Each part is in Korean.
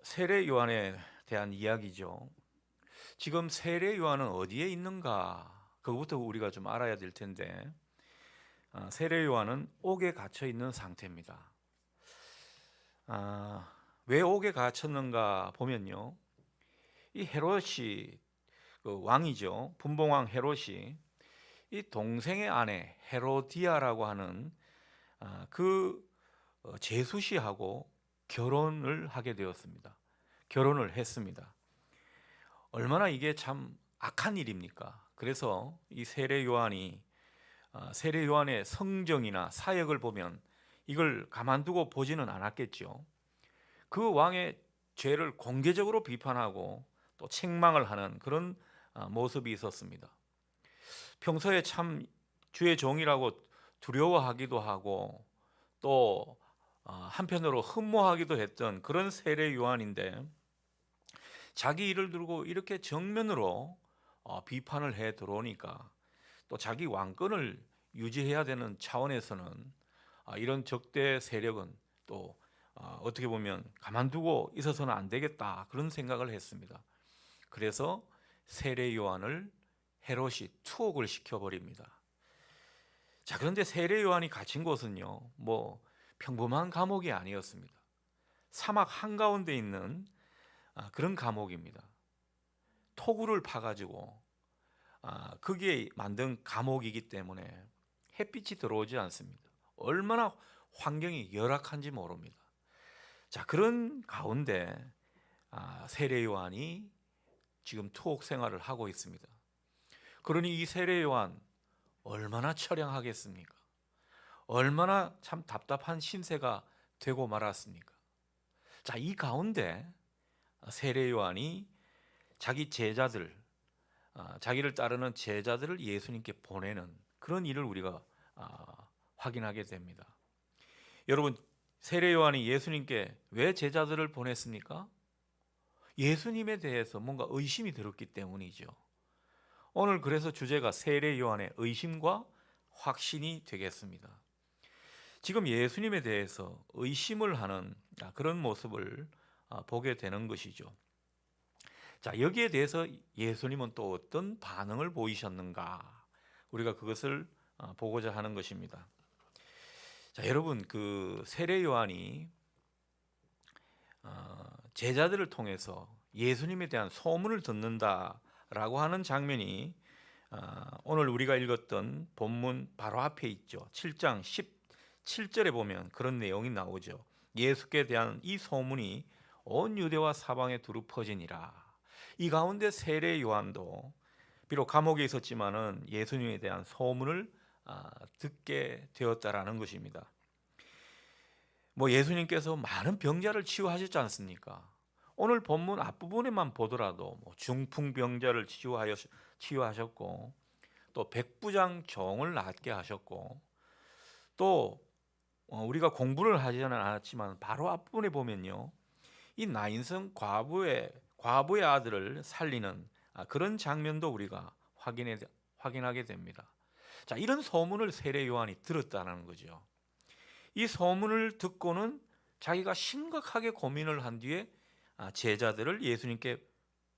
세례 요한에 대한 이야기죠. 지금 세례 요한은 어디에 있는가? 그것부터 우리가 좀 알아야 될 텐데, 세례 요한은 옥에 갇혀 있는 상태입니다. 왜 옥에 갇혔는가 보면요, 이 헤롯이 그 왕이죠. 분봉왕 헤롯이 이 동생의 아내 헤로디아라고 하는 그 제수씨하고 결혼을 하게 되었습니다. 결혼을 했습니다. 얼마나 이게 참 악한 일입니까? 그래서 이 세례 요한의 성정이나 사역을 보면 이걸 가만두고 보지는 않았겠죠. 그 왕의 죄를 공개적으로 비판하고 또 책망을 하는 그런 모습이 있었습니다. 평소에 참 주의 종이라고 두려워하기도 하고 또 한편으로 흠모하기도 했던 그런 세례 요한인데, 자기 일을 두고 이렇게 정면으로 비판을 해 들어오니까 또 자기 왕권을 유지해야 되는 차원에서는 이런 적대 세력은 또 어떻게 보면 가만두고 있어서는 안 되겠다, 그런 생각을 했습니다. 그래서 세례 요한을 헤롯이 투옥을 시켜버립니다. 자, 그런데 세례 요한이 갇힌 곳은요, 뭐 평범한 감옥이 아니었습니다. 사막 한가운데 있는 그런 감옥입니다. 토구를 파가지고 거기에 만든 감옥이기 때문에 햇빛이 들어오지 않습니다. 얼마나 환경이 열악한지 모릅니다. 자, 그런 가운데 세례 요한이 지금 투옥 생활을 하고 있습니다. 그러니 이 세례 요한 얼마나 처량하겠습니까? 얼마나 참 답답한 신세가 되고 말았습니까? 자, 이 가운데 세례 요한이 자기 제자들, 자기를 따르는 제자들을 예수님께 보내는 그런 일을 우리가 확인하게 됩니다. 여러분, 세례 요한이 예수님께 왜 제자들을 보냈습니까? 예수님에 대해서 뭔가 의심이 들었기 때문이죠. 오늘 그래서 주제가 세례 요한의 의심과 확신이 되겠습니다. 지금 예수님에 대해서 의심을 하는 그런 모습을 보게 되는 것이죠. 자, 여기에 대해서 예수님은 또 어떤 반응을 보이셨는가? 우리가 그것을 보고자 하는 것입니다. 자, 여러분, 그 세례 요한이 제자들을 통해서 예수님에 대한 소문을 듣는다라고 하는 장면이 오늘 우리가 읽었던 본문 바로 앞에 있죠. 7장 17절에 보면 그런 내용이 나오죠. 예수께 대한 이 소문이 온 유대와 사방에 두루 퍼지니라. 이 가운데 세례 요한도 비록 감옥에 있었지만은 예수님에 대한 소문을 듣게 되었다라는 것입니다. 뭐 예수님께서 많은 병자를 치유하셨지 않습니까? 오늘 본문 앞부분에만 보더라도 뭐 중풍병자를 치유하셨고 또 백부장 종을 낫게 하셨고 또 우리가 공부를 하지는 않았지만 바로 앞부분에 보면요, 이 나인성 과부의 아들을 살리는 그런 장면도 우리가 확인하게 됩니다. 자, 이런 소문을 세례 요한이 들었다는 거죠. 이 소문을 듣고는 자기가 심각하게 고민을 한 뒤에 제자들을 예수님께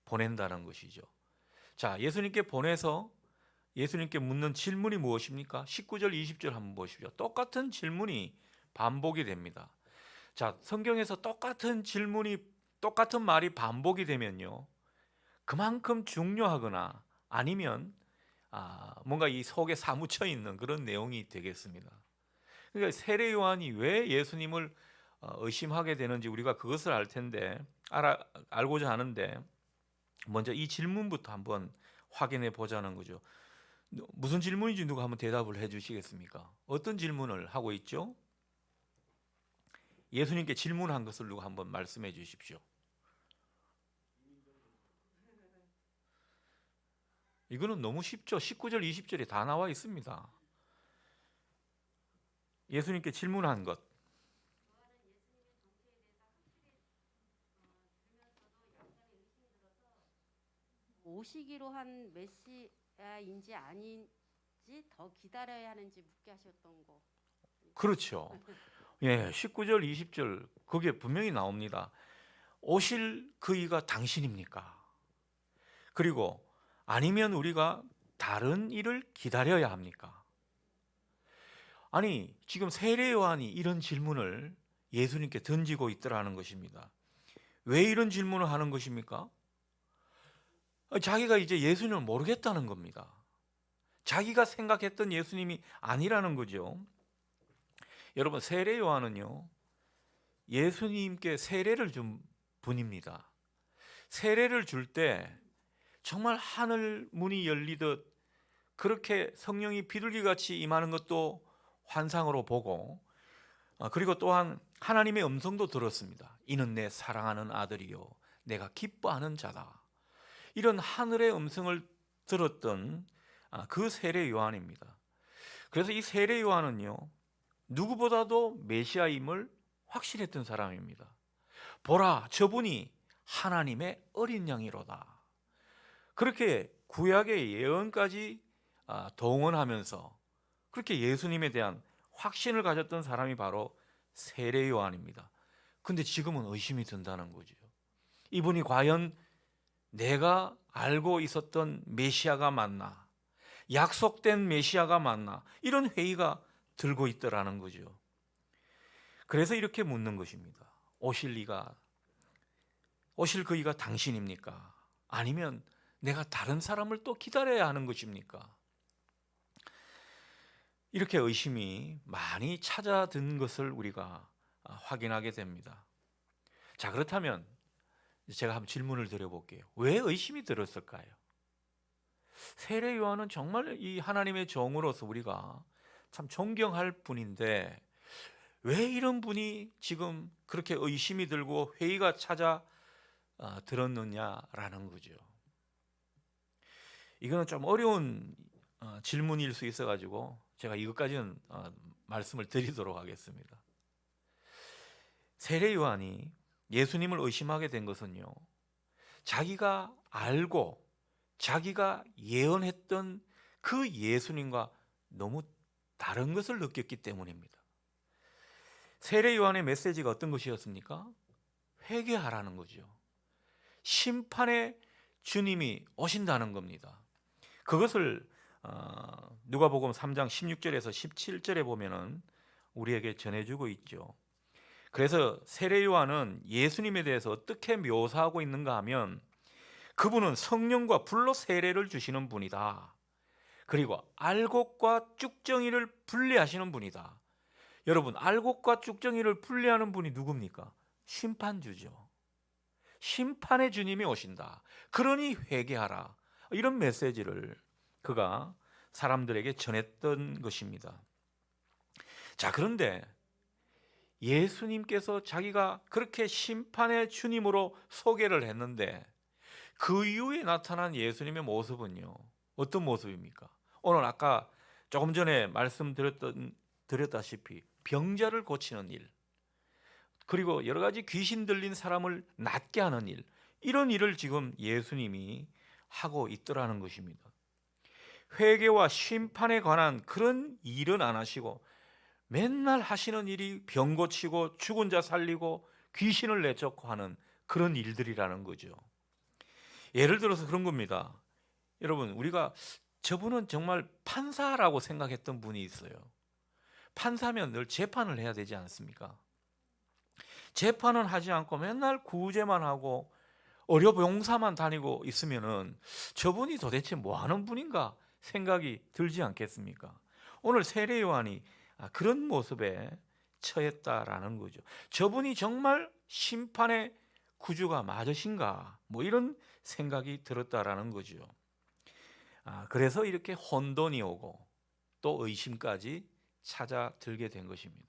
보낸다는 것이죠. 자, 예수님께 보내서 예수님께 묻는 질문이 무엇입니까? 19절 20절 한번 보십시오. 똑같은 질문이 반복이 됩니다. 자, 성경에서 똑같은 말이 반복이 되면요, 그만큼 중요하거나 아니면 뭔가 이 속에 사무쳐 있는 그런 내용이 되겠습니다. 그러니까 세례 요한이 왜 예수님을 의심하게 되는지 우리가 그것을 알고자 하는데, 먼저 이 질문부터 한번 확인해 보자는 거죠. 무슨 질문인지 누가 한번 대답을 해 주시겠습니까? 어떤 질문을 하고 있죠? 예수님께 질문한 것을 누가 한번 말씀해 주십시오. 이거는 너무 쉽죠. 19절 20절에 다 나와 있습니다. 예수님께 질문한 것. 오시기로 한 메시아인지 아닌지 더 기다려야 하는지 묻게 하셨던 거. 그렇죠. 예, 19절 20절 거기에 분명히 나옵니다. 오실 그이가 당신입니까? 그리고 아니면 우리가 다른 일을 기다려야 합니까? 아니, 지금 세례 요한이 이런 질문을 예수님께 던지고 있더라는 것입니다. 왜 이런 질문을 하는 것입니까? 자기가 이제 예수님을 모르겠다는 겁니다. 자기가 생각했던 예수님이 아니라는 거죠. 여러분, 세례 요한은요, 예수님께 세례를 준 분입니다. 세례를 줄 때 정말 하늘 문이 열리듯 그렇게 성령이 비둘기같이 임하는 것도 환상으로 보고, 그리고 또한 하나님의 음성도 들었습니다. 이는 내 사랑하는 아들이요 내가 기뻐하는 자다. 이런 하늘의 음성을 들었던 그 세례 요한입니다. 그래서 이 세례 요한은요, 누구보다도 메시아임을 확실했던 사람입니다. 보라, 저분이 하나님의 어린 양이로다. 그렇게 구약의 예언까지 동원하면서 그렇게 예수님에 대한 확신을 가졌던 사람이 바로 세례 요한입니다. 근데 지금은 의심이 든다는 거죠. 이분이 과연 내가 알고 있었던 메시아가 맞나? 약속된 메시아가 맞나? 이런 회의가 들고 있더라는 거죠. 그래서 이렇게 묻는 것입니다. 오실 그이가 당신입니까? 아니면 내가 다른 사람을 또 기다려야 하는 것입니까? 이렇게 의심이 많이 찾아든 것을 우리가 확인하게 됩니다. 자, 그렇다면 제가 한번 질문을 드려볼게요. 왜 의심이 들었을까요? 세례 요한은 정말 이 하나님의 종으로서 우리가 참 존경할 분인데 왜 이런 분이 지금 그렇게 의심이 들고 회의가 찾아 들었느냐라는 거죠. 이거는 좀 어려운 질문일 수 있어가지고 제가 이것까지는 말씀을 드리도록 하겠습니다. 세례 요한이 예수님을 의심하게 된 것은요, 자기가 알고 자기가 예언했던 그 예수님과 너무 다른 것을 느꼈기 때문입니다. 세례 요한의 메시지가 어떤 것이었습니까? 회개하라는 거죠. 심판의 주님이 오신다는 겁니다. 그것을 누가복음 3장 16절에서 17절에 보면은 우리에게 전해주고 있죠. 그래서 세례 요한은 예수님에 대해서 어떻게 묘사하고 있는가 하면 그분은 성령과 불로 세례를 주시는 분이다. 그리고 알곡과 쭉정이를 분리하시는 분이다. 여러분, 알곡과 쭉정이를 분리하는 분이 누굽니까? 심판주죠. 심판의 주님이 오신다. 그러니 회개하라. 이런 메시지를 그가 사람들에게 전했던 것입니다. 자, 그런데 예수님께서 자기가 그렇게 심판의 주님으로 소개를 했는데 그 이후에 나타난 예수님의 모습은요, 어떤 모습입니까? 오늘 아까 조금 전에 말씀드렸다시피 병자를 고치는 일, 그리고 여러 가지 귀신 들린 사람을 낫게 하는 일, 이런 일을 지금 예수님이 하고 있더라는 것입니다. 회개와 심판에 관한 그런 일은 안 하시고 맨날 하시는 일이 병 고치고 죽은 자 살리고 귀신을 내쫓고 하는 그런 일들이라는 거죠. 예를 들어서 그런 겁니다. 여러분, 우리가 저분은 정말 판사라고 생각했던 분이 있어요. 판사면 늘 재판을 해야 되지 않습니까? 재판은 하지 않고 맨날 구제만 하고 의료봉사만 다니고 있으면은 저분이 도대체 뭐 하는 분인가 생각이 들지 않겠습니까? 오늘 세례 요한이 그런 모습에 처했다라는 거죠. 저분이 정말 심판의 구주가 맞으신가? 뭐 이런 생각이 들었다라는 거죠. 그래서 이렇게 혼돈이 오고 또 의심까지 찾아들게 된 것입니다.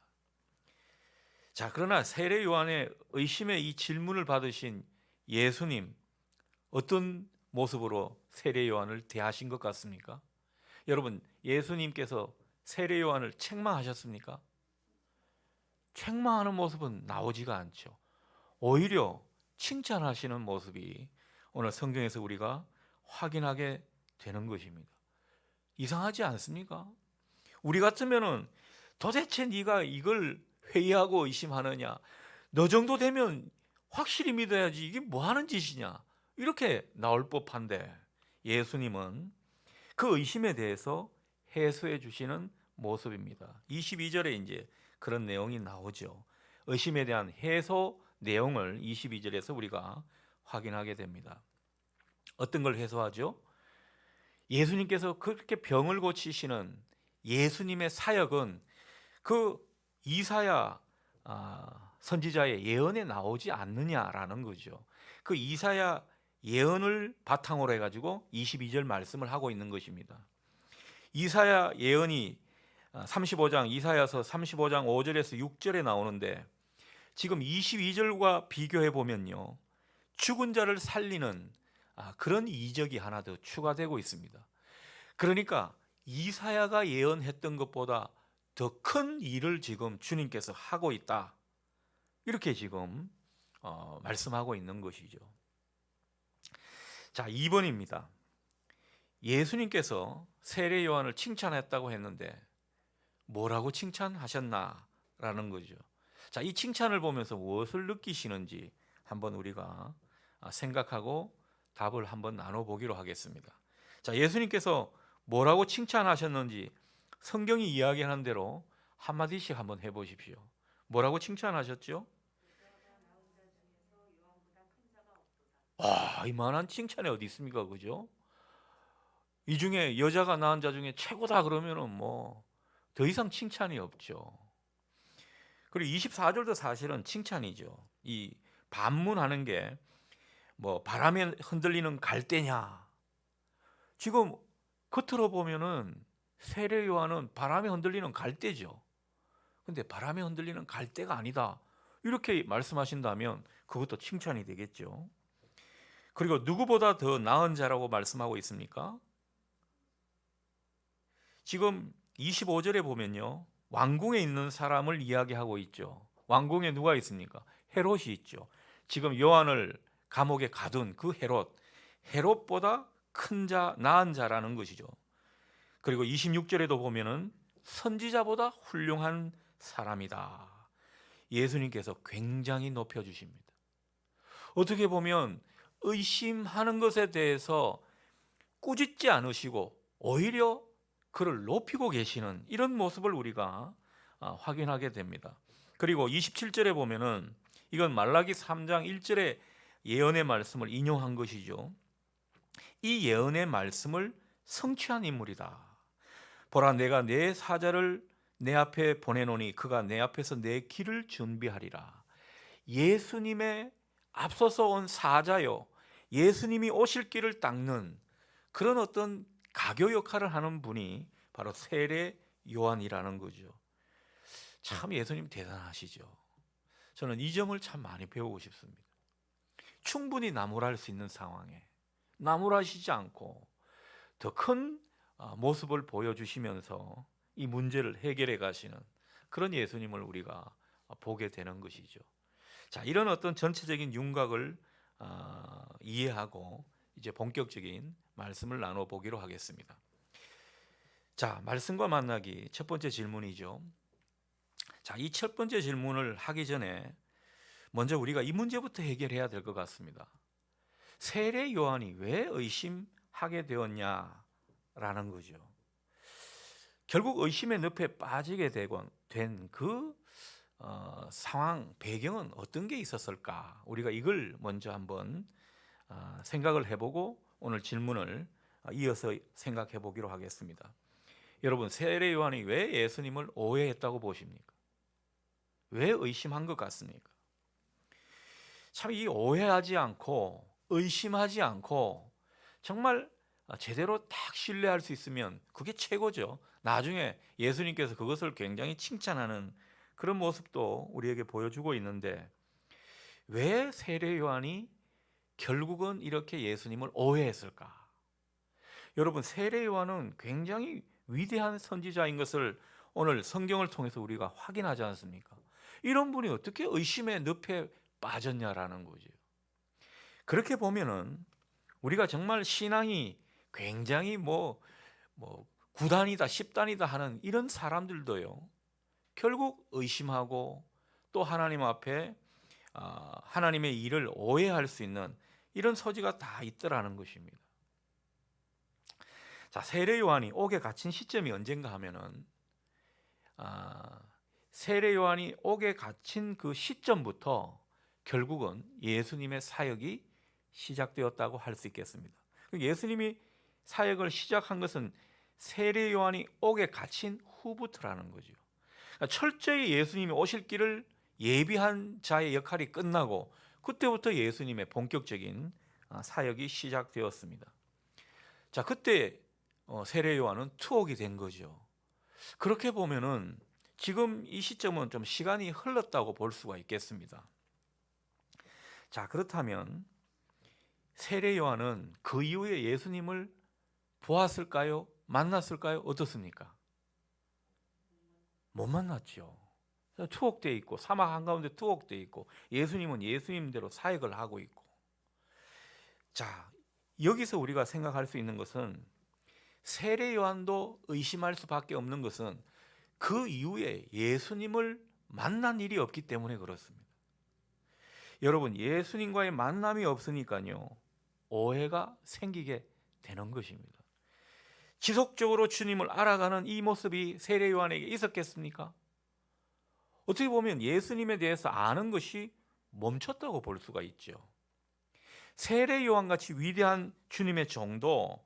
자, 그러나 세례 요한의 의심의 이 질문을 받으신 예수님, 어떤 모습으로 세례 요한을 대하신 것 같습니까? 여러분, 예수님께서 세례 요한을 책망하셨습니까? 책망하는 모습은 나오지가 않죠. 오히려 칭찬하시는 모습이 오늘 성경에서 우리가 확인하게 되는 것입니다. 이상하지 않습니까? 우리 같으면은 도대체 네가 이걸 회의하고 의심하느냐? 너 정도 되면 확실히 믿어야지 이게 뭐 하는 짓이냐 이렇게 나올 법한데 예수님은 그 의심에 대해서 해소해 주시는 모습입니다. 22절에 이제 그런 내용이 나오죠. 의심에 대한 해소 내용을 22절에서 우리가 확인하게 됩니다. 어떤 걸 해소하죠? 예수님께서 그렇게 병을 고치시는 예수님의 사역은 그 이사야 선지자의 예언에 나오지 않느냐라는 거죠. 그 이사야 예언을 바탕으로 해가지고 22절 말씀을 하고 있는 것입니다. 이사야 예언이 35장 이사야서 35장 5절에서 6절에 나오는데 지금 22절과 비교해 보면요, 죽은 자를 살리는 그런 이적이 하나 더 추가되고 있습니다. 그러니까 이사야가 예언했던 것보다 더 큰 일을 지금 주님께서 하고 있다, 이렇게 지금 말씀하고 있는 것이죠. 자, 2번입니다. 예수님께서 세례 요한을 칭찬했다고 했는데 뭐라고 칭찬하셨나라는 거죠. 자, 이 칭찬을 보면서 무엇을 느끼시는지 한번 우리가 생각하고 답을 한번 나눠보기로 하겠습니다. 자, 예수님께서 뭐라고 칭찬하셨는지 성경이 이야기하는 대로 한마디씩 한번 해보십시오. 뭐라고 칭찬하셨죠? 이만한 칭찬이 어디 있습니까? 그죠? 이 중에 여자가 낳은 자 중에 최고다 그러면은 뭐 더 이상 칭찬이 없죠. 그리고 24절도 사실은 칭찬이죠. 이 반문하는 게 뭐 바람에 흔들리는 갈대냐. 지금 겉으로 보면은 세례 요한은 바람에 흔들리는 갈대죠. 근데 바람에 흔들리는 갈대가 아니다, 이렇게 말씀하신다면 그것도 칭찬이 되겠죠. 그리고 누구보다 더 나은 자라고 말씀하고 있습니까? 지금 25절에 보면요, 왕궁에 있는 사람을 이야기하고 있죠. 왕궁에 누가 있습니까? 헤롯이 있죠. 지금 요한을 감옥에 가둔 그 헤롯보다 큰 자, 나은 자라는 것이죠. 그리고 26절에도 보면은 선지자보다 훌륭한 사람이다. 예수님께서 굉장히 높여주십니다. 어떻게 보면 의심하는 것에 대해서 꾸짖지 않으시고 오히려 그를 높이고 계시는 이런 모습을 우리가 확인하게 됩니다. 그리고 27절에 보면은 이건 말라기 3장 1절의 예언의 말씀을 인용한 것이죠. 이 예언의 말씀을 성취한 인물이다. 보라, 내가 내 사자를 내 앞에 보내노니 그가 내 앞에서 내 길을 준비하리라. 예수님의 앞서서 온 사자요, 예수님이 오실 길을 닦는 그런 어떤 가교 역할을 하는 분이 바로 세례 요한이라는 거죠. 참 예수님 대단하시죠. 저는 이 점을 참 많이 배우고 싶습니다. 충분히 나무랄 수 있는 상황에 나무라시지 않고 더 큰 모습을 보여주시면서 이 문제를 해결해 가시는 그런 예수님을 우리가 보게 되는 것이죠. 자, 이런 어떤 전체적인 윤곽을 이해하고 이제 본격적인 말씀을 나눠보기로 하겠습니다. 자, 말씀과 만나기 첫 번째 질문이죠. 자, 이 첫 번째 질문을 하기 전에 먼저 우리가 이 문제부터 해결해야 될 것 같습니다. 세례 요한이 왜 의심하게 되었냐라는 거죠. 결국 의심의 늪에 빠지게 된 그 상황, 배경은 어떤 게 있었을까? 우리가 이걸 먼저 한번 생각을 해보고 오늘 질문을 이어서 생각해 보기로 하겠습니다. 여러분, 세례 요한이 왜 예수님을 오해했다고 보십니까? 왜 의심한 것 같습니까? 참 이 오해하지 않고 의심하지 않고 정말 제대로 딱 신뢰할 수 있으면 그게 최고죠. 나중에 예수님께서 그것을 굉장히 칭찬하는 그런 모습도 우리에게 보여주고 있는데 왜 세례 요한이 결국은 이렇게 예수님을 오해했을까? 여러분, 세례 요한은 굉장히 위대한 선지자인 것을 오늘 성경을 통해서 우리가 확인하지 않습니까? 이런 분이 어떻게 의심의 늪에 빠졌냐라는 거죠. 그렇게 보면은 우리가 정말 신앙이 굉장히 뭐 9단이다 10단이다 하는 이런 사람들도요, 결국 의심하고 또 하나님 앞에 하나님의 일을 오해할 수 있는 이런 소지가 다 있더라는 것입니다. 자, 세례 요한이 옥에 갇힌 시점이 언젠가 하면은 세례 요한이 옥에 갇힌 그 시점부터 결국은 예수님의 사역이 시작되었다고 할 수 있겠습니다. 예수님이 사역을 시작한 것은 세례 요한이 옥에 갇힌 후부터라는 거죠. 그러니까 철저히 예수님이 오실 길을 예비한 자의 역할이 끝나고 그때부터 예수님의 본격적인 사역이 시작되었습니다. 자, 그때 세례 요한은 투옥이 된 거죠. 그렇게 보면은 지금 이 시점은 좀 시간이 흘렀다고 볼 수가 있겠습니다. 자, 그렇다면 세례 요한은 그 이후에 예수님을 보았을까요? 만났을까요? 어떻습니까? 못 만났죠. 투옥되어 있고 사막 한가운데 투옥되어 있고 예수님은 예수님대로 사역을 하고 있고. 자, 여기서 우리가 생각할 수 있는 것은 세례 요한도 의심할 수밖에 없는 것은 그 이후에 예수님을 만난 일이 없기 때문에 그렇습니다. 여러분, 예수님과의 만남이 없으니까요, 오해가 생기게 되는 것입니다. 지속적으로 주님을 알아가는 이 모습이 세례 요한에게 있었겠습니까? 어떻게 보면 예수님에 대해서 아는 것이 멈췄다고 볼 수가 있죠. 세례 요한같이 위대한 주님의 종도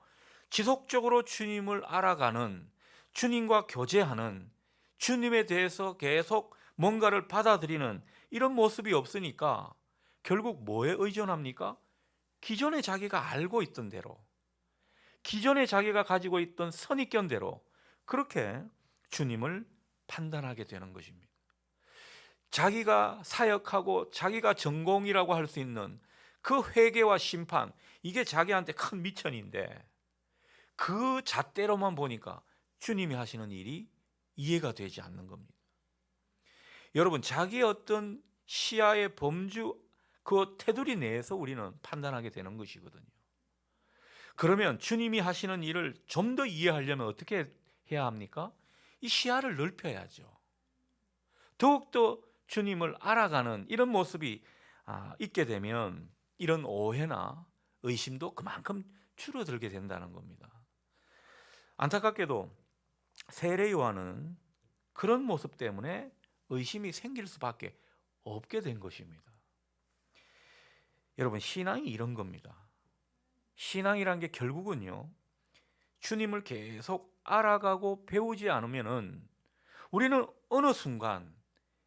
지속적으로 주님을 알아가는, 주님과 교제하는, 주님에 대해서 계속 뭔가를 받아들이는 이런 모습이 없으니까 결국 뭐에 의존합니까? 기존에 자기가 알고 있던 대로, 기존에 자기가 가지고 있던 선입견대로 그렇게 주님을 판단하게 되는 것입니다. 자기가 사역하고 자기가 전공이라고 할 수 있는 그 회개와 심판, 이게 자기한테 큰 미천인데 그 잣대로만 보니까 주님이 하시는 일이 이해가 되지 않는 겁니다. 여러분, 자기의 어떤 시야의 범주, 그 테두리 내에서 우리는 판단하게 되는 것이거든요. 그러면 주님이 하시는 일을 좀 더 이해하려면 어떻게 해야 합니까? 이 시야를 넓혀야죠. 더욱더 주님을 알아가는 이런 모습이 있게 되면 이런 오해나 의심도 그만큼 줄어들게 된다는 겁니다. 안타깝게도 세례 요한은 그런 모습 때문에 의심이 생길 수밖에 없게 된 것입니다. 여러분, 신앙이 이런 겁니다. 신앙이란 게 결국은요, 주님을 계속 알아가고 배우지 않으면은 우리는 어느 순간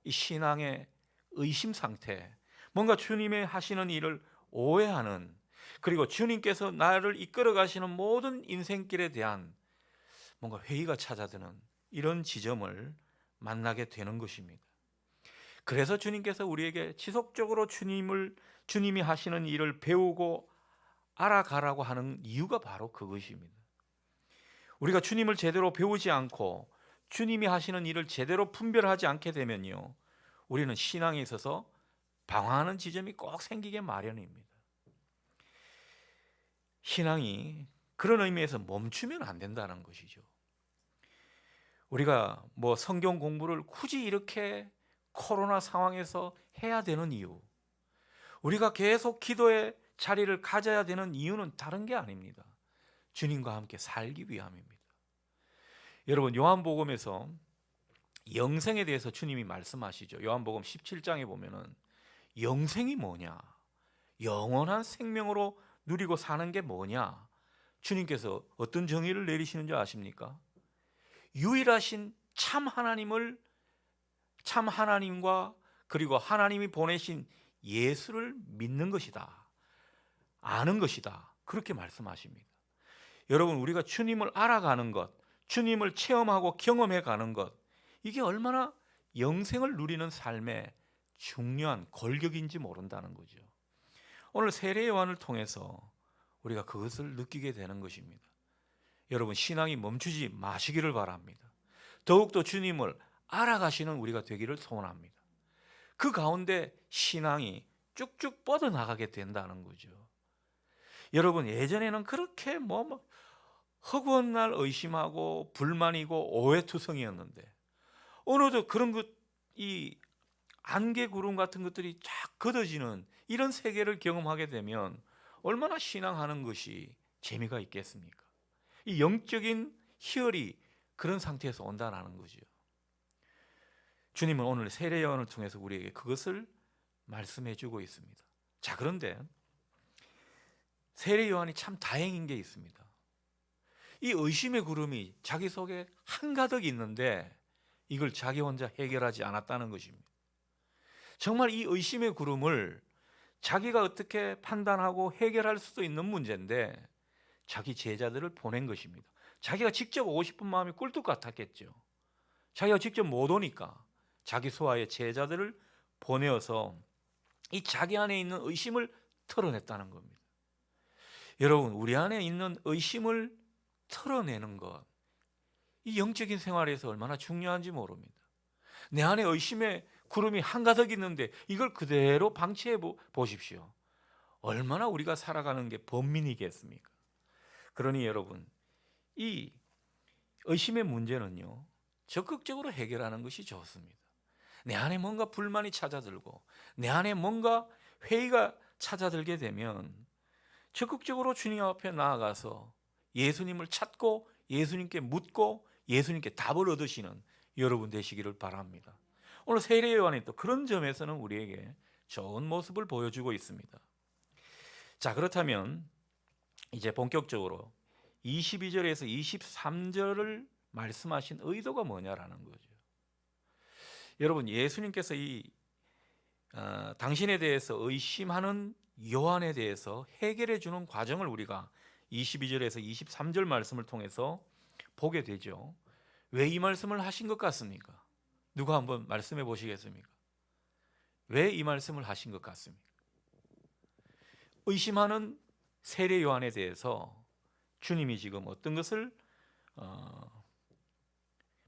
이 신앙의 의심 상태, 뭔가 주님의 하시는 일을 오해하는, 그리고 주님께서 나를 이끌어 가시는 모든 인생길에 대한 뭔가 회의가 찾아드는 이런 지점을 만나게 되는 것입니다. 그래서 주님께서 우리에게 지속적으로 주님이 하시는 일을 배우고 알아가라고 하는 이유가 바로 그것입니다. 우리가 주님을 제대로 배우지 않고 주님이 하시는 일을 제대로 분별하지 않게 되면요, 우리는 신앙에 있어서 방황하는 지점이 꼭 생기게 마련입니다. 신앙이 그런 의미에서 멈추면 안 된다는 것이죠. 우리가 성경 공부를 굳이 이렇게 코로나 상황에서 해야 되는 이유, 우리가 계속 기도의 자리를 가져야 되는 이유는 다른 게 아닙니다. 주님과 함께 살기 위함입니다. 여러분, 요한복음에서 영생에 대해서 주님이 말씀하시죠. 요한복음 17장에 보면은 영생이 뭐냐, 영원한 생명으로 누리고 사는 게 뭐냐, 주님께서 어떤 정의를 내리시는 줄 아십니까? 유일하신 참 하나님과 그리고 하나님이 보내신 예수를 믿는 것이다, 아는 것이다, 그렇게 말씀하십니다. 여러분, 우리가 주님을 알아가는 것, 주님을 체험하고 경험해 가는 것, 이게 얼마나 영생을 누리는 삶의 중요한 골격인지 모른다는 거죠. 오늘 세례 요한을 통해서 우리가 그것을 느끼게 되는 것입니다. 여러분, 신앙이 멈추지 마시기를 바랍니다. 더욱더 주님을 알아가시는 우리가 되기를 소원합니다. 그 가운데 신앙이 쭉쭉 뻗어나가게 된다는 거죠. 여러분, 예전에는 그렇게 허구한 날 의심하고 불만이고 오해투성이었는데 어느덧 그런 안개 구름 같은 것들이 쫙 걷어지는 이런 세계를 경험하게 되면 얼마나 신앙하는 것이 재미가 있겠습니까? 이 영적인 희열이 그런 상태에서 온다는 거죠. 주님은 오늘 세례 요한을 통해서 우리에게 그것을 말씀해 주고 있습니다. 자, 그런데 세례 요한이 참 다행인 게 있습니다. 이 의심의 구름이 자기 속에 한가득 있는데 이걸 자기 혼자 해결하지 않았다는 것입니다. 정말 이 의심의 구름을 자기가 어떻게 판단하고 해결할 수도 있는 문제인데 자기 제자들을 보낸 것입니다. 자기가 직접 오고 싶은 마음이 꿀뚝 같았겠죠. 자기가 직접 못 오니까 자기 소화의 제자들을 보내어서 이 자기 안에 있는 의심을 털어냈다는 겁니다. 여러분, 우리 안에 있는 의심을 털어내는 것, 이 영적인 생활에서 얼마나 중요한지 모릅니다. 내 안에 의심의 구름이 한가득 있는데 이걸 그대로 방치해 보십시오. 얼마나 우리가 살아가는 게 번민이겠습니까? 그러니 여러분, 이 의심의 문제는요, 적극적으로 해결하는 것이 좋습니다. 내 안에 뭔가 불만이 찾아들고 내 안에 뭔가 회의가 찾아들게 되면 적극적으로 주님 앞에 나아가서 예수님을 찾고 예수님께 묻고 예수님께 답을 얻으시는 여러분 되시기를 바랍니다. 오늘 세례 요한이 또 그런 점에서는 우리에게 좋은 모습을 보여주고 있습니다. 자, 그렇다면 이제 본격적으로 22절에서 23절을 말씀하신 의도가 뭐냐라는 거죠. 여러분, 예수님께서 당신에 대해서 의심하는 요한에 대해서 해결해 주는 과정을 우리가 22절에서 23절 말씀을 통해서 보게 되죠. 왜 이 말씀을 하신 것 같습니까? 누가 한번 말씀해 보시겠습니까? 왜 이 말씀을 하신 것 같습니까? 의심하는 세례 요한에 대해서 주님이 지금 어떤 것을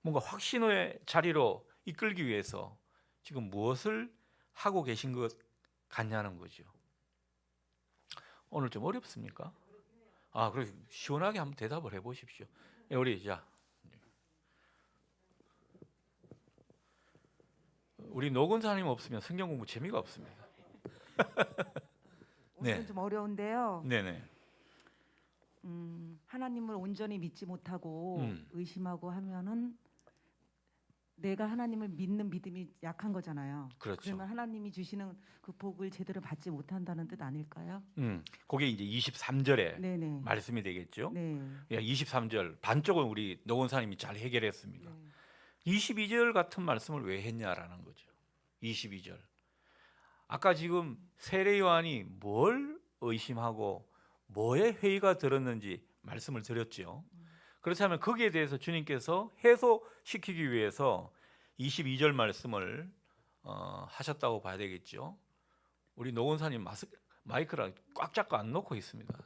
뭔가 확신의 자리로 이끌기 위해서 지금 무엇을 하고 계신 것 같냐는 거죠. 오늘 좀 어렵습니까? 그래, 시원하게 한번 대답을 해보십시오. 우리 노건사님 없으면 성경 공부 재미가 없습니다. 오늘은 좀 어려운데요. 네네. 하나님을 온전히 믿지 못하고 의심하고 하면은 내가 하나님을 믿는 믿음이 약한 거잖아요. 그렇죠. 그러면 하나님이 주시는 그 복을 제대로 받지 못한다는 뜻 아닐까요? 그게 이제 23절에 네네. 말씀이 되겠죠. 네. 23절 반쪽은 우리 노건사님이 잘 해결했습니다. 네. 22절 같은 말씀을 왜 했냐라는 거죠. 22절. 아까 지금 세례 요한이 뭘 의심하고 뭐에 회의가 들었는지 말씀을 드렸죠. 그렇다면 거기에 대해서 주님께서 해소시키기 위해서 22절 말씀을 하셨다고 봐야 되겠죠. 우리 노원사님 마이크를 꽉 잡고 안 놓고 있습니다.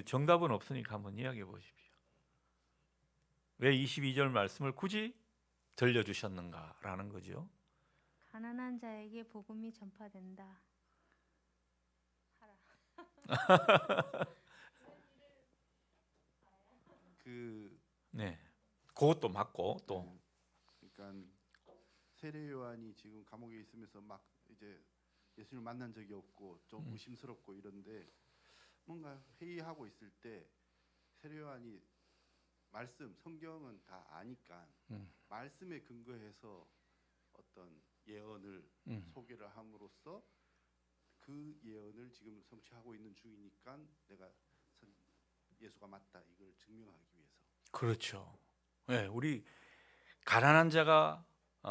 정답은 없으니까 한번 이야기해 보십시오. 왜 22절 말씀을 굳이 들려주셨는가라는 거죠. 가난한 자에게 복음이 전파된다. 네, 그것도 맞고 또 그러니까 세례 요한이 지금 감옥에 있으면서 막 이제 예수님을 만난 적이 없고 좀 의심스럽고 이런데 뭔가 회의하고 있을 때 세례 요한이 성경은 다 아니까 말씀에 근거해서 어떤 예언을 소개를 함으로써 그 예언을 지금 성취하고 있는 중이니까 내가 예수가 맞다 이걸 증명하기 위해서. 그렇죠. 네, 우리 가난한 자가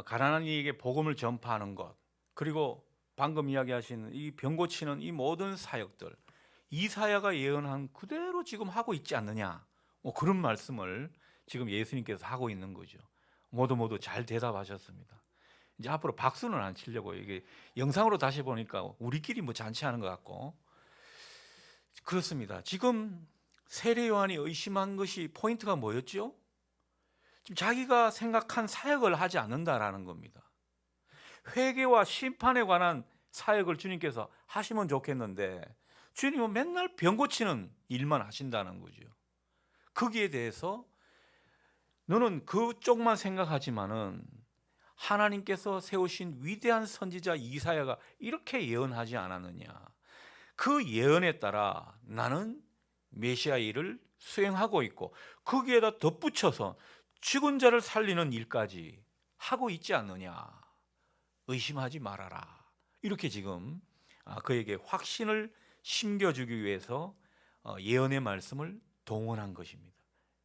가난한 이에게 복음을 전파하는 것, 그리고 방금 이야기하신 이 병 고치는 이 모든 사역들, 이사야가 예언한 그대로 지금 하고 있지 않느냐, 그런 말씀을 지금 예수님께서 하고 있는 거죠. 모두 잘 대답하셨습니다. 이제 앞으로 박수는 안 치려고, 이게 영상으로 다시 보니까 우리끼리 잔치하는 것 같고 그렇습니다. 지금 세례 요한이 의심한 것이 포인트가 뭐였죠? 지금 자기가 생각한 사역을 하지 않는다라는 겁니다. 회개와 심판에 관한 사역을 주님께서 하시면 좋겠는데 주님은 맨날 병 고치는 일만 하신다는 거죠. 거기에 대해서 너는 그쪽만 생각하지만은 하나님께서 세우신 위대한 선지자 이사야가 이렇게 예언하지 않았느냐. 그 예언에 따라 나는 메시아 일을 수행하고 있고 거기에다 덧붙여서 죽은 자를 살리는 일까지 하고 있지 않느냐. 의심하지 말아라. 이렇게 지금 그에게 확신을 심겨주기 위해서 예언의 말씀을 동원한 것입니다.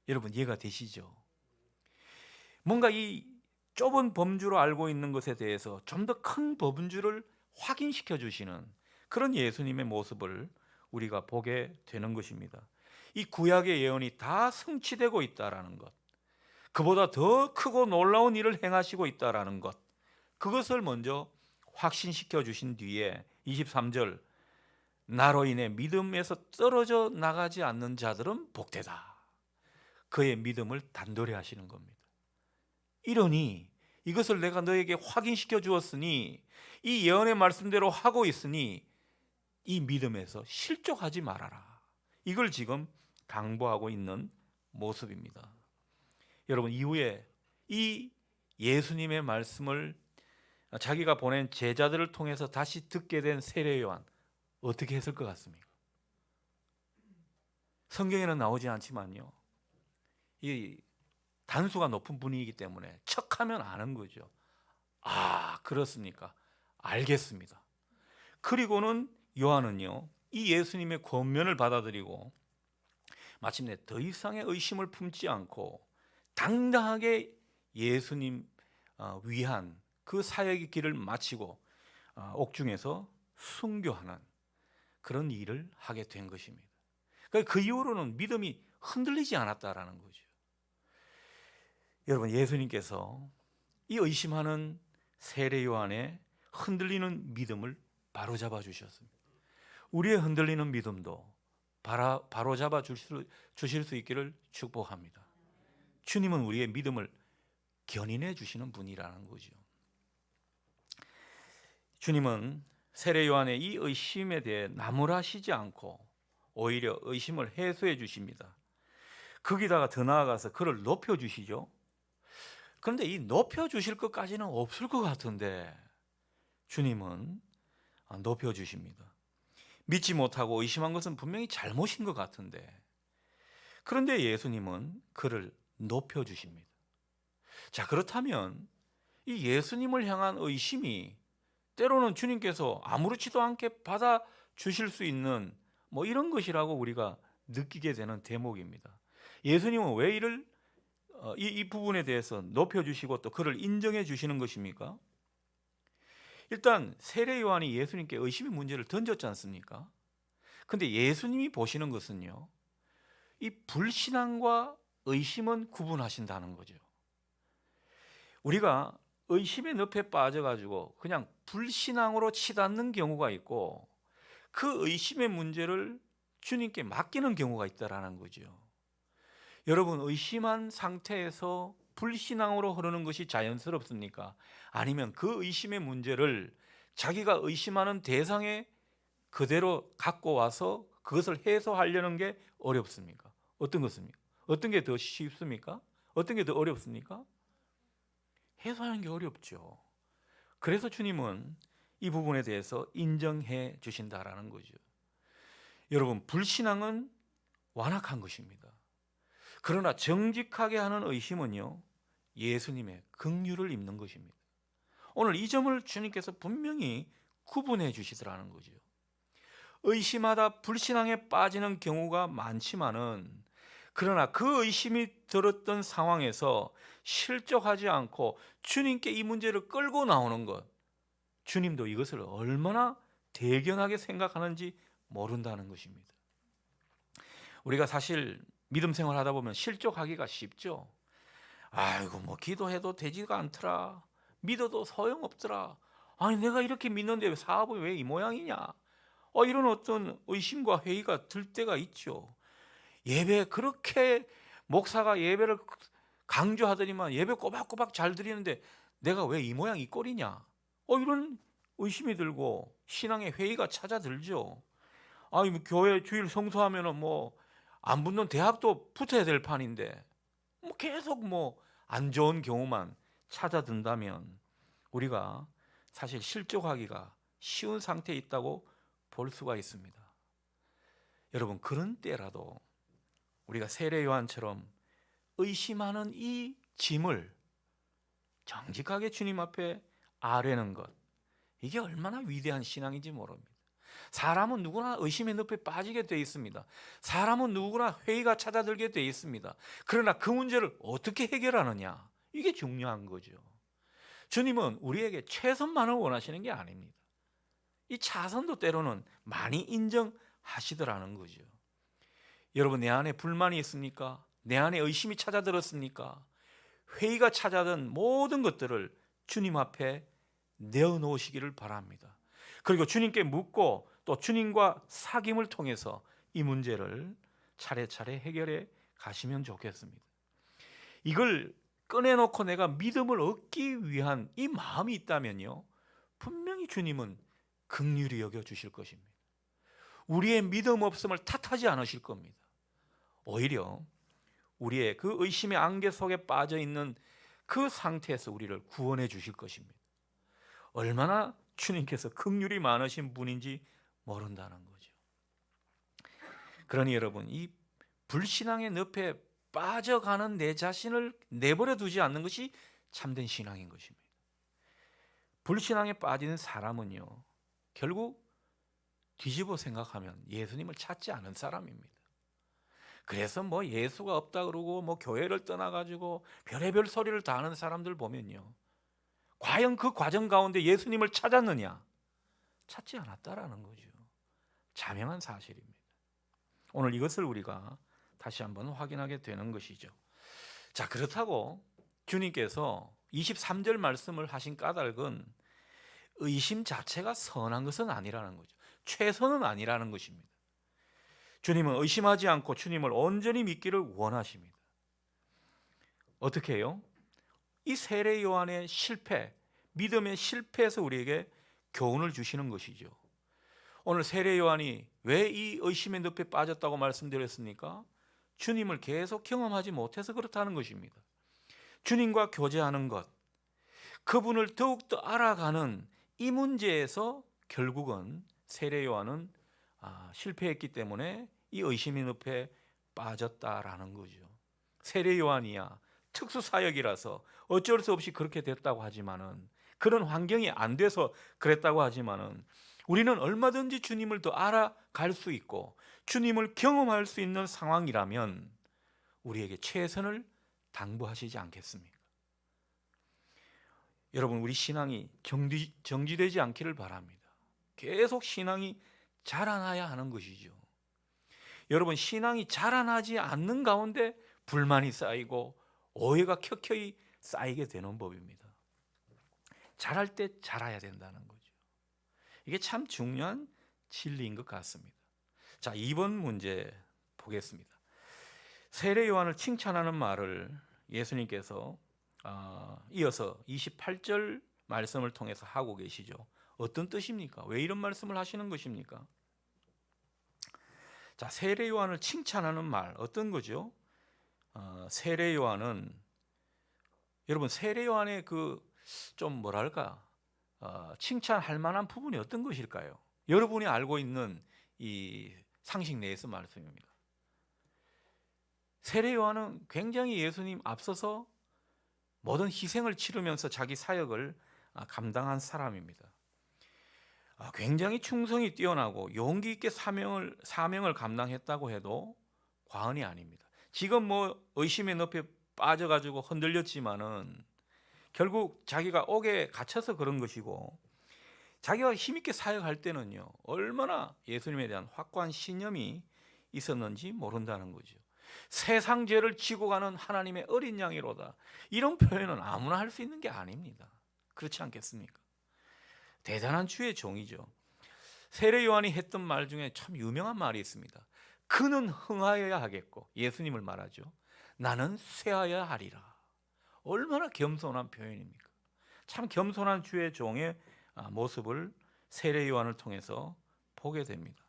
여러분 이해가 되시죠? 뭔가 이 좁은 범주로 알고 있는 것에 대해서 좀 더 큰 범주를 확인시켜 주시는 그런 예수님의 모습을 우리가 보게 되는 것입니다. 이 구약의 예언이 다 성취되고 있다라는 것, 그보다 더 크고 놀라운 일을 행하시고 있다라는 것, 그것을 먼저 확신시켜 주신 뒤에 23절, 나로 인해 믿음에서 떨어져 나가지 않는 자들은 복되다. 그의 믿음을 단도리 하시는 겁니다. 이러니 이것을 내가 너에게 확인시켜 주었으니 이 예언의 말씀대로 하고 있으니 이 믿음에서 실족하지 말아라. 이걸 지금 당부하고 있는 모습입니다. 여러분 이후에 이 예수님의 말씀을 자기가 보낸 제자들을 통해서 다시 듣게 된 세례 요한 어떻게 했을 것 같습니까? 성경에는 나오지 않지만요, 이 단수가 높은 분이기 때문에 척하면 아는 거죠. 아, 그렇습니까? 알겠습니다. 그리고는 요한은요, 이 예수님의 권면을 받아들이고 마침내 더 이상의 의심을 품지 않고 당당하게 예수님 위한 그 사역의 길을 마치고 옥중에서 순교하는 그런 일을 하게 된 것입니다. 그 이후로는 믿음이 흔들리지 않았다라는 거죠. 여러분 예수님께서 이 의심하는 세례 요한의 흔들리는 믿음을 바로잡아 주셨습니다. 우리의 흔들리는 믿음도 바로잡아 주실 수 있기를 축복합니다. 주님은 우리의 믿음을 견인해 주시는 분이라는 거죠. 주님은 세례 요한의 이 의심에 대해 나무라시지 않고 오히려 의심을 해소해 주십니다. 거기다가 더 나아가서 그를 높여 주시죠. 그런데 이 높여 주실 것까지는 없을 것 같은데 주님은 높여 주십니다. 믿지 못하고 의심한 것은 분명히 잘못인 것 같은데, 그런데 예수님은 그를 높여 주십니다. 자, 그렇다면 이 예수님을 향한 의심이 때로는 주님께서 아무렇지도 않게 받아 주실 수 있는 뭐 이런 것이라고 우리가 느끼게 되는 대목입니다. 예수님은 왜 이를 이 부분에 대해서 높여 주시고 또 그를 인정해 주시는 것입니까? 일단 세례 요한이 예수님께 의심의 문제를 던졌지 않습니까? 근데 예수님이 보시는 것은요, 이 불신앙과 의심은 구분하신다는 거죠. 우리가 의심의 늪에 빠져가지고 그냥 불신앙으로 치닫는 경우가 있고 그 의심의 문제를 주님께 맡기는 경우가 있다라는 거죠. 여러분 의심한 상태에서 불신앙으로 흐르는 것이 자연스럽습니까? 아니면 그 의심의 문제를 자기가 의심하는 대상에 그대로 갖고 와서 그것을 해소하려는 게 어렵습니까? 어떤 것입니까? 어떤 게 더 쉽습니까? 어떤 게 더 어렵습니까? 해소하는 게 어렵죠. 그래서 주님은 이 부분에 대해서 인정해 주신다라는 거죠. 여러분 불신앙은 완악한 것입니다. 그러나 정직하게 하는 의심은요, 예수님의 긍휼을 입는 것입니다. 오늘 이 점을 주님께서 분명히 구분해 주시더라는 거죠. 의심하다 불신앙에 빠지는 경우가 많지만은, 그러나 그 의심이 들었던 상황에서 실족하지 않고 주님께 이 문제를 끌고 나오는 것, 주님도 이것을 얼마나 대견하게 생각하는지 모른다는 것입니다. 우리가 사실 믿음 생활 하다 보면 실족하기가 쉽죠. 아이고 뭐 기도해도 되지가 않더라, 믿어도 소용없더라, 아니 내가 이렇게 믿는데 사업이 왜 이 모양이냐, 이런 어떤 의심과 회의가 들 때가 있죠. 예배 그렇게 목사가 예배를 강조하더니만 예배 꼬박꼬박 잘 드리는데 내가 왜 이 모양 이 꼴이냐, 이런 의심이 들고 신앙의 회의가 찾아들죠. 아니 교회 주일 성수하면은 뭐 안 붙는 대학도 붙어야 될 판인데 뭐 계속 뭐 안 좋은 경우만 찾아든다면 우리가 사실 실족하기가 쉬운 상태에 있다고 볼 수가 있습니다. 여러분, 그런 때라도 우리가 세례 요한처럼 의심하는 이 짐을 정직하게 주님 앞에 아뢰는 것, 이게 얼마나 위대한 신앙인지 모릅니다. 사람은 누구나 의심의 늪에 빠지게 되어 있습니다. 사람은 누구나 회의가 찾아들게 되어 있습니다. 그러나 그 문제를 어떻게 해결하느냐, 이게 중요한 거죠. 주님은 우리에게 최선만을 원하시는 게 아닙니다. 이 차선도 때로는 많이 인정하시더라는 거죠. 여러분, 내 안에 불만이 있습니까? 내 안에 의심이 찾아들었습니까? 회의가 찾아든 모든 것들을 주님 앞에 내어놓으시기를 바랍니다. 그리고 주님께 묻고 또 주님과 사귐을 통해서 이 문제를 차례차례 해결해 가시면 좋겠습니다. 이걸 꺼내놓고 내가 믿음을 얻기 위한 이 마음이 있다면요, 분명히 주님은 긍휼히 여겨주실 것입니다. 우리의 믿음 없음을 탓하지 않으실 겁니다. 오히려 우리의 그 의심의 안개 속에 빠져 있는 그 상태에서 우리를 구원해 주실 것입니다. 얼마나 주님께서 긍휼이 많으신 분인지 모른다는 거죠. 그러니 여러분, 이 불신앙의 늪에 빠져가는 내 자신을 내버려 두지 않는 것이 참된 신앙인 것입니다. 불신앙에 빠지는 사람은요, 결국 뒤집어 생각하면 예수님을 찾지 않은 사람입니다. 그래서 뭐 예수가 없다 그러고 뭐 교회를 떠나가지고 별의별 소리를 다 하는 사람들 보면요, 과연 그 과정 가운데 예수님을 찾았느냐? 찾지 않았다라는 거죠. 자명한 사실입니다. 오늘 이것을 우리가 다시 한번 확인하게 되는 것이죠. 자, 그렇다고 주님께서 23절 말씀을 하신 까닭은 의심 자체가 선한 것은 아니라는 거죠. 최선은 아니라는 것입니다. 주님은 의심하지 않고 주님을 온전히 믿기를 원하십니다. 어떻게 해요? 이 세례 요한의 실패, 믿음의 실패에서 우리에게 교훈을 주시는 것이죠. 오늘 세례 요한이 왜 이 의심의 늪에 빠졌다고 말씀드렸습니까? 주님을 계속 경험하지 못해서 그렇다는 것입니다. 주님과 교제하는 것, 그분을 더욱더 알아가는 이 문제에서 결국은 세례 요한은 실패했기 때문에 이 의심의 늪에 빠졌다라는 거죠. 세례 요한이야 특수 사역이라서 어쩔 수 없이 그렇게 됐다고 하지만은, 그런 환경이 안 돼서 그랬다고 하지만은, 우리는 얼마든지 주님을 더 알아갈 수 있고 주님을 경험할 수 있는 상황이라면 우리에게 최선을 당부하시지 않겠습니까? 여러분, 우리 신앙이 정지되지 않기를 바랍니다. 계속 신앙이 자라나야 하는 것이죠. 여러분, 신앙이 자라나지 않는 가운데 불만이 쌓이고 오해가 켜켜이 쌓이게 되는 법입니다. 자랄 때 자라야 된다는 거죠. 이게 참 중요한 진리인 것 같습니다. 자, 2번 문제 보겠습니다. 세례 요한을 칭찬하는 말을 예수님께서 이어서 28절 말씀을 통해서 하고 계시죠. 어떤 뜻입니까? 왜 이런 말씀을 하시는 것입니까? 자, 세례 요한을 칭찬하는 말, 어떤 거죠? 세례 요한은, 여러분, 세례 요한의 좀 뭐랄까, 칭찬할 만한 부분이 어떤 것일까요? 여러분이 알고 있는 이 상식 내에서 말씀입니다. 세례 요한은 굉장히 예수님 앞서서 모든 희생을 치르면서 자기 사역을 감당한 사람입니다. 굉장히 충성이 뛰어나고 용기 있게 사명을 감당했다고 해도 과언이 아닙니다. 지금 뭐 의심의 늪에 빠져가지고 흔들렸지만은 결국 자기가 옥에 갇혀서 그런 것이고, 자기가 힘있게 사역할 때는요, 얼마나 예수님에 대한 확고한 신념이 있었는지 모른다는 거죠. 세상 죄를 지고 가는 하나님의 어린 양이로다, 이런 표현은 아무나 할 수 있는 게 아닙니다. 그렇지 않겠습니까? 대단한 주의 종이죠. 세례 요한이 했던 말 중에 참 유명한 말이 있습니다. 그는 흥하여야 하겠고, 예수님을 말하죠. 나는 쇠하여야 하리라. 얼마나 겸손한 표현입니까? 참 겸손한 주의 종의 모습을 세례 요한을 통해서 보게 됩니다.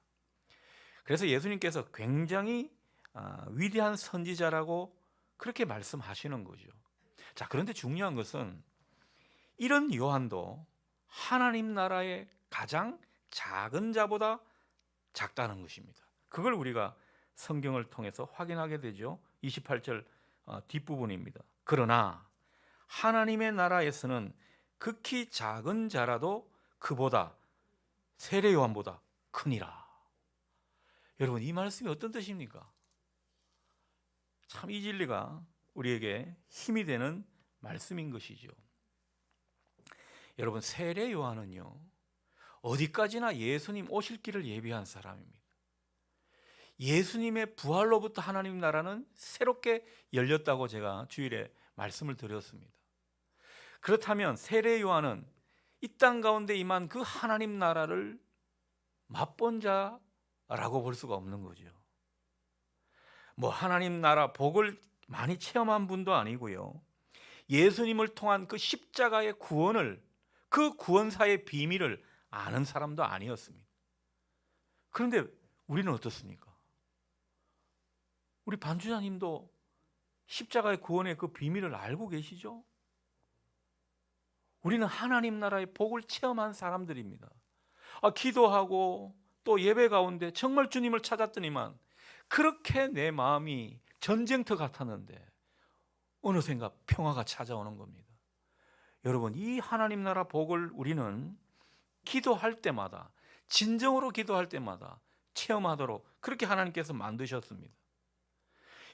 그래서 예수님께서 굉장히 위대한 선지자라고 그렇게 말씀하시는 거죠. 자, 그런데 중요한 것은 이런 요한도 하나님 나라의 가장 작은 자보다 작다는 것입니다. 그걸 우리가 성경을 통해서 확인하게 되죠. 28절 뒷부분입니다. 그러나 하나님의 나라에서는 극히 작은 자라도 그보다 세례 요한보다 크니라. 여러분, 이 말씀이 어떤 뜻입니까? 참 이 진리가 우리에게 힘이 되는 말씀인 것이죠. 여러분, 세례 요한은요, 어디까지나 예수님 오실 길을 예비한 사람입니다. 예수님의 부활로부터 하나님 나라는 새롭게 열렸다고 제가 주일에 말씀을 드렸습니다. 그렇다면 세례 요한은 이 땅 가운데 임한 그 하나님 나라를 맛본 자라고 볼 수가 없는 거죠. 뭐 하나님 나라 복을 많이 체험한 분도 아니고요, 예수님을 통한 그 십자가의 구원을, 그 구원사의 비밀을 아는 사람도 아니었습니다. 그런데 우리는 어떻습니까? 우리 반주자님도 십자가의 구원의 그 비밀을 알고 계시죠? 우리는 하나님 나라의 복을 체험한 사람들입니다. 기도하고 또 예배 가운데 정말 주님을 찾았더니만 그렇게 내 마음이 전쟁터 같았는데 어느샌가 평화가 찾아오는 겁니다. 여러분, 이 하나님 나라 복을 우리는 기도할 때마다, 진정으로 기도할 때마다 체험하도록 그렇게 하나님께서 만드셨습니다.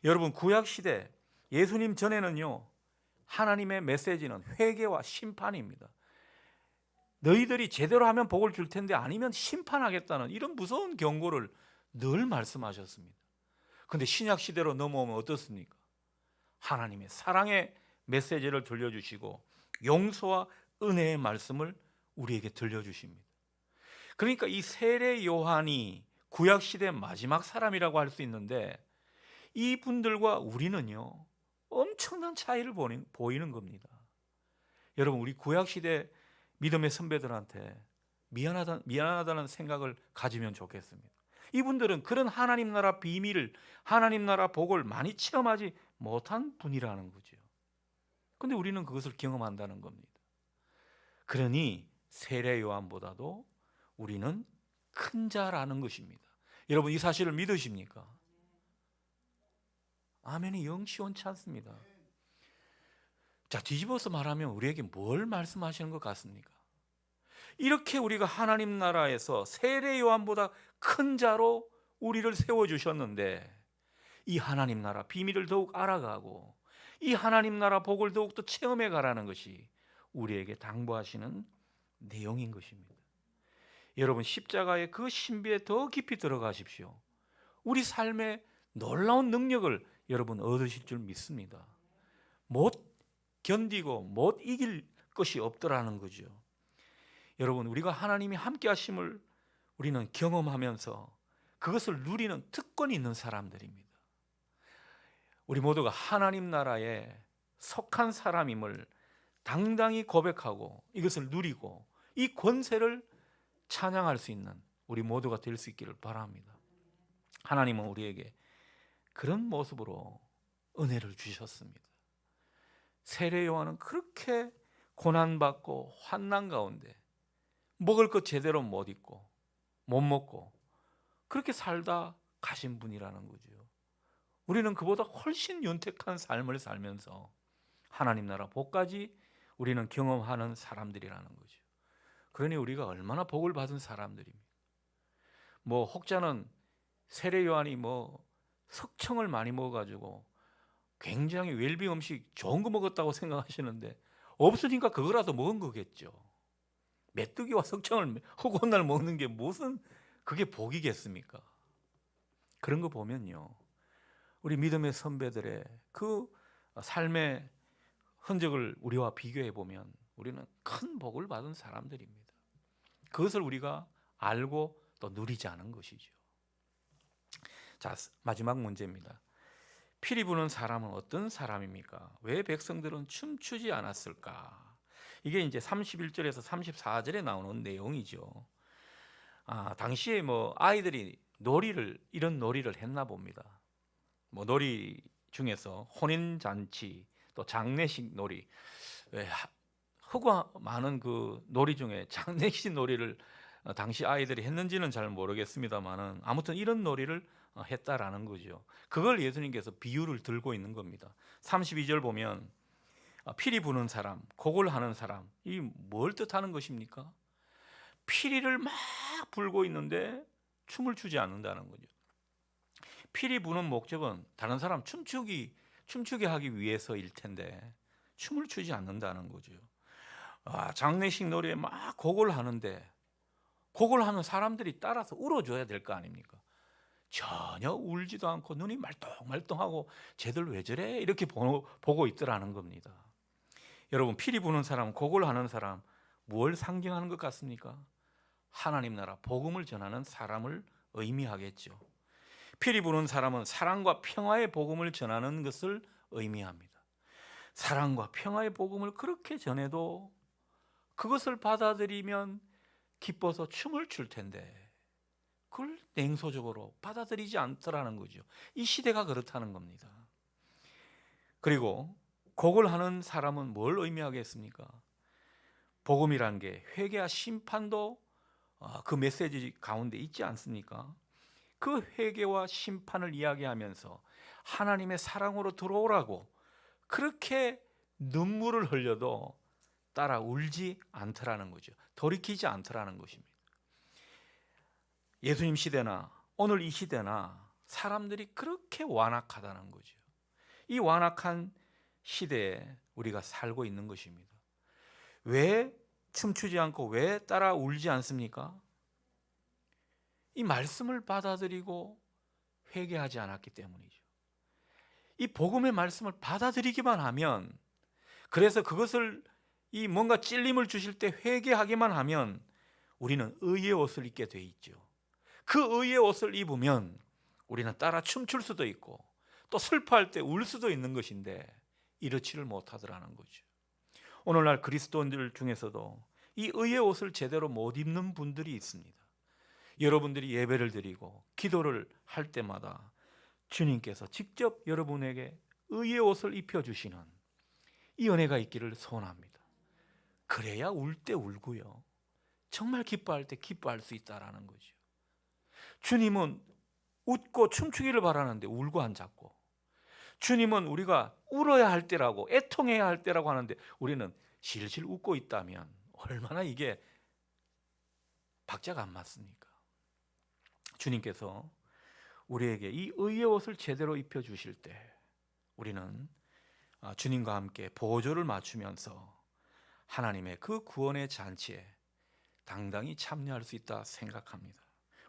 여러분, 구약시대 예수님 전에는요, 하나님의 메시지는 회개와 심판입니다. 너희들이 제대로 하면 복을 줄 텐데 아니면 심판하겠다는 이런 무서운 경고를 늘 말씀하셨습니다. 그런데 신약 시대로 넘어오면 어떻습니까? 하나님의 사랑의 메시지를 들려주시고 용서와 은혜의 말씀을 우리에게 들려주십니다. 그러니까 이 세례 요한이 구약 시대 마지막 사람이라고 할 수 있는데 이분들과 우리는요, 엄청난 차이를 보이는 겁니다. 여러분, 우리 구약 시대 믿음의 선배들한테 미안하다는 생각을 가지면 좋겠습니다. 이분들은 그런 하나님 나라 비밀을, 하나님 나라 복을 많이 체험하지 못한 분이라는 거죠. 그런데 우리는 그것을 경험한다는 겁니다. 그러니 세례 요한보다도 우리는 큰 자라는 것입니다. 여러분, 이 사실을 믿으십니까? 아멘이 영 시원치 않습니다. 자, 뒤집어서 말하면 우리에게 뭘 말씀하시는 것 같습니까? 이렇게 우리가 하나님 나라에서 세례 요한보다 큰 자로 우리를 세워주셨는데 이 하나님 나라 비밀을 더욱 알아가고 이 하나님 나라 복을 더욱더 체험해 가라는 것이 우리에게 당부하시는 내용인 것입니다. 여러분, 십자가의 그 신비에 더 깊이 들어가십시오. 우리 삶에 놀라운 능력을 여러분 얻으실 줄 믿습니다. 못 견디고 못 이길 것이 없더라는 거죠. 여러분, 우리가 하나님이 함께 하심을 우리는 경험하면서 그것을 누리는 특권이 있는 사람들입니다. 우리 모두가 하나님 나라에 속한 사람임을 당당히 고백하고 이것을 누리고 이 권세를 찬양할 수 있는 우리 모두가 될 수 있기를 바랍니다. 하나님은 우리에게 그런 모습으로 은혜를 주셨습니다. 세례 요한은 그렇게 고난받고 환난 가운데 먹을 것 제대로 못 입고 못 먹고 그렇게 살다 가신 분이라는 거죠. 우리는 그보다 훨씬 윤택한 삶을 살면서 하나님 나라 복까지 우리는 경험하는 사람들이라는 거죠. 그러니 우리가 얼마나 복을 받은 사람들입니다. 혹자는 세례 요한이 석청을 많이 먹어가지고 굉장히 웰빙 음식 좋은 거 먹었다고 생각하시는데 없으니까 그거라도 먹은 거겠죠. 메뚜기와 석청을 허구한 먹는 게 무슨 그게 복이겠습니까? 그런 거 보면요, 우리 믿음의 선배들의 그 삶의 흔적을 우리와 비교해 보면 우리는 큰 복을 받은 사람들입니다. 그것을 우리가 알고 또 누리지 않은 것이죠. 자, 마지막 문제입니다. 피리 부는 사람은 어떤 사람입니까? 왜 백성들은 춤추지 않았을까? 이게 이제 31절에서 34절에 나오는 내용이죠. 당시에 아이들이 이런 놀이를 했나 봅니다. 놀이 중에서 혼인 잔치 또 장례식 놀이, 왜 허구 많은 그 놀이 중에 장례식 놀이를 당시 아이들이 했는지는 잘 모르겠습니다만은 아무튼 이런 놀이를 했다라는 거죠. 그걸 예수님께서 비유를 들고 있는 겁니다. 32절 보면 피리 부는 사람, 곡을 하는 사람, 이 뭘 뜻하는 것입니까? 피리를 막 불고 있는데 춤을 추지 않는다는 거죠. 피리 부는 목적은 다른 사람 춤추게 하기 위해서일 텐데 춤을 추지 않는다는 거죠. 장례식 놀이에 막 곡을 하는데 곡을 하는 사람들이 따라서 울어줘야 될 거 아닙니까? 전혀 울지도 않고 눈이 말똥말똥하고 쟤들 왜 저래? 이렇게 보고 있더라는 겁니다. 여러분, 피리 부는 사람, 곡을 하는 사람, 뭘 상징하는 것 같습니까? 하나님 나라 복음을 전하는 사람을 의미하겠죠. 피리 부는 사람은 사랑과 평화의 복음을 전하는 것을 의미합니다. 사랑과 평화의 복음을 그렇게 전해도 그것을 받아들이면 기뻐서 춤을 출 텐데 그걸 냉소적으로 받아들이지 않더라는 거죠. 이 시대가 그렇다는 겁니다. 그리고 곡을 하는 사람은 뭘 의미하겠습니까? 복음이란 게 회개와 심판도 그 메시지 가운데 있지 않습니까? 그 회개와 심판을 이야기하면서 하나님의 사랑으로 들어오라고 그렇게 눈물을 흘려도 따라 울지 않더라는 거죠. 돌이키지 않더라는 것입니다. 예수님 시대나 오늘 이 시대나 사람들이 그렇게 완악하다는 거죠. 이 완악한 시대에 우리가 살고 있는 것입니다. 왜 춤추지 않고 왜 따라 울지 않습니까? 이 말씀을 받아들이고 회개하지 않았기 때문이죠. 이 복음의 말씀을 받아들이기만 하면, 그래서 그것을 이 뭔가 찔림을 주실 때 회개하기만 하면 우리는 의의 옷을 입게 돼 있죠. 그 의의 옷을 입으면 우리는 따라 춤출 수도 있고 또 슬퍼할 때 울 수도 있는 것인데 이렇지를 못하더라는 거죠. 오늘날 그리스도인들 중에서도 이 의의 옷을 제대로 못 입는 분들이 있습니다. 여러분들이 예배를 드리고 기도를 할 때마다 주님께서 직접 여러분에게 의의 옷을 입혀주시는 이 은혜가 있기를 소원합니다. 그래야 울 때 울고요, 정말 기뻐할 때 기뻐할 수 있다라는 거죠. 주님은 웃고 춤추기를 바라는데 울고 앉았고, 주님은 우리가 울어야 할 때라고 애통해야 할 때라고 하는데 우리는 실실 웃고 있다면 얼마나 이게 박자가 안 맞습니까? 주님께서 우리에게 이 의의 옷을 제대로 입혀주실 때 우리는 주님과 함께 보조를 맞추면서 하나님의 그 구원의 잔치에 당당히 참여할 수 있다 생각합니다.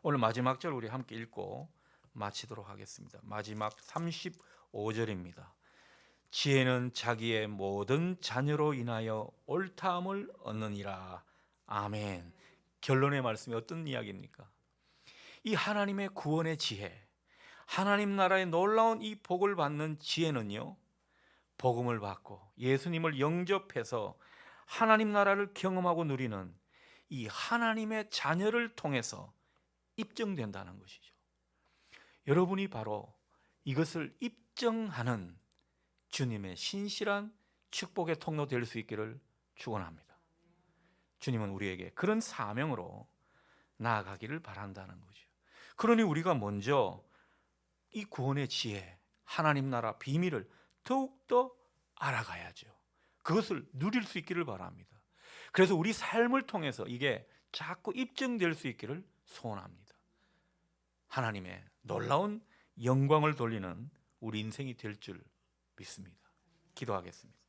오늘 마지막 절 우리 함께 읽고 마치도록 하겠습니다. 마지막 35절입니다. 지혜는 자기의 모든 자녀로 인하여 옳다함을 얻느니라. 아멘. 결론의 말씀이 어떤 이야기입니까? 이 하나님의 구원의 지혜, 하나님 나라의 놀라운 이 복을 받는 지혜는요, 복음을 받고 예수님을 영접해서 하나님 나라를 경험하고 누리는 이 하나님의 자녀를 통해서 입증된다는 것이죠. 여러분이 바로 이것을 입증하는 주님의 신실한 축복의 통로 될 수 있기를 축원합니다. 주님은 우리에게 그런 사명으로 나아가기를 바란다는 거죠. 그러니 우리가 먼저 이 구원의 지혜, 하나님 나라 비밀을 더욱더 알아가야죠. 그것을 누릴 수 있기를 바랍니다. 그래서 우리 삶을 통해서 이게 자꾸 입증될 수 있기를 소원합니다. 하나님의 놀라운 영광을 돌리는 우리 인생이 될 줄 믿습니다. 기도하겠습니다.